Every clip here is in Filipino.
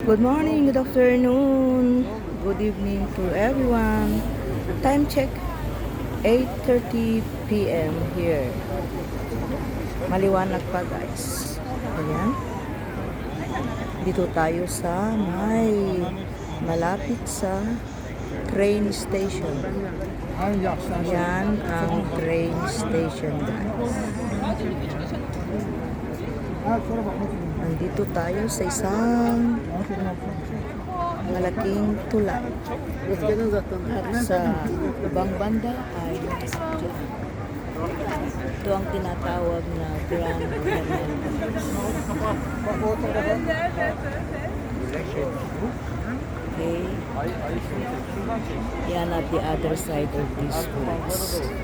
Good morning, good afternoon, good evening to everyone. Time check, 8:30 p.m. here. Maliwanag pa guys. Ayan. Dito tayo sa malapit sa train station. Ayan ang train station guys. Nandito tayo sa isang malaking tulay. At sa ibang banda ay masjid. Ito ang tinatawag na Grand Canal. Okay. Yan at the other side of this place. Okay.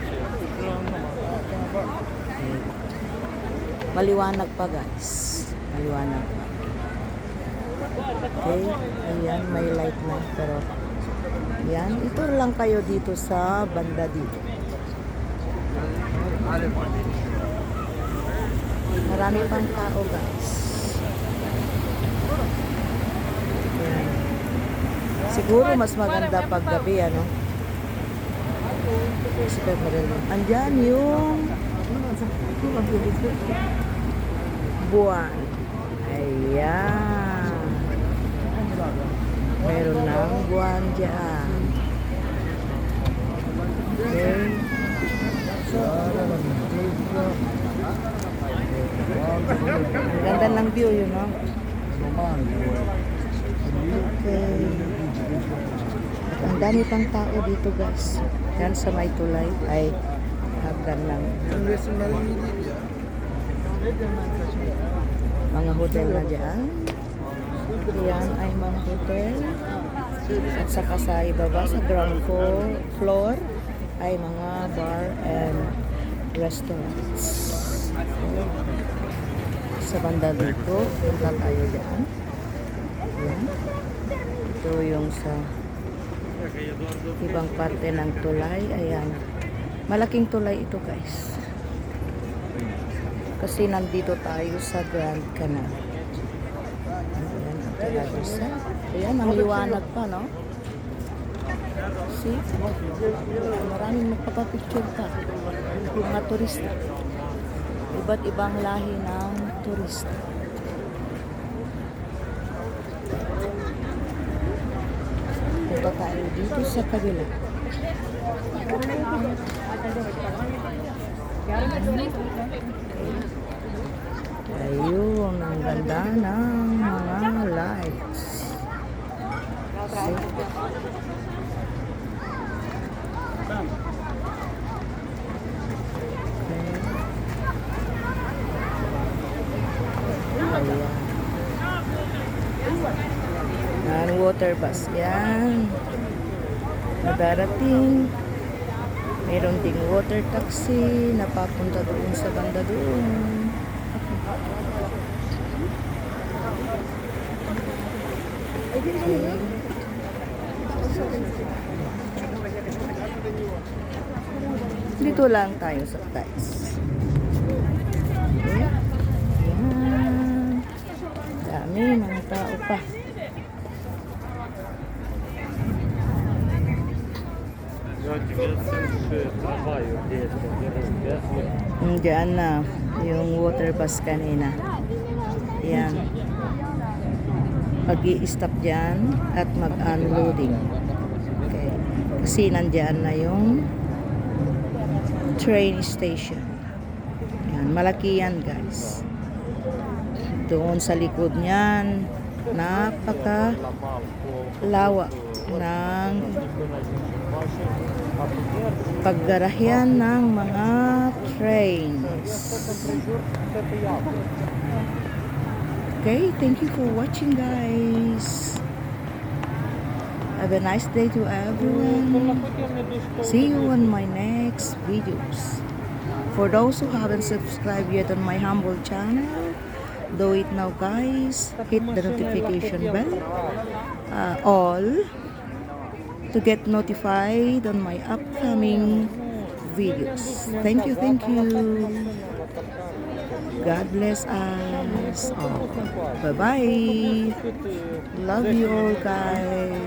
Maliwanag pa guys. Maliwanag pa. Okay. Ayan, may light na. Pero, yan. Ito lang kayo dito sa banda dito. Marami pang tao guys. Ayan. Siguro mas maganda pag gabi, ano? Andyan yung buwan. Ayan. Meron ng buwan dyan. Okay. Ang ganda ng view, yun, no? Okay. At ang dami pang tao dito, guys. Yan sa may tulay ay hagdan lang. Mga hotel na dyan. Yan ay mga hotel. At saka sa ibaba, sa ground floor, ay mga bar and restaurants. Sa banda dito, punta tayo dyan. Yan. Ito yung sa ibang parte ng tulay. Ayan. Malaking tulay ito guys. Kasi nandito tayo sa Grand Canal. Ayan, ayan, ang liwanag pa, no? See? Maraming magpapapicture pa. Yung mga turista. Iba't ibang lahi ng turista. Punta tayo dito sa kabila. Ayun, ang ganda ng mga lights. Yan, water bus. Yan. Nadarating. Mayroon ding water taxi na papunta doon sa banda doon. Okay. Dito lang tayo sa guys. Okay. Yan. Dami mga tao pa. Diyan na yung water bus kanina. Yan. Pag-i-stop dyan at mag-unloading. Okay. Kasi nandyan na yung train station. Yan. Malaki yan guys. Doon sa likod niyan, napaka-lawak ng paggarahyan ng mga trains. Okay, thank you for watching guys. Have a nice day to everyone. See you on my next videos. For those who haven't subscribed yet on my humble channel, do it now guys. Hit the notification bell. All to get notified on my upcoming videos. Thank you, thank you. God bless us. guys. Oh, bye-bye. Love you all, guys.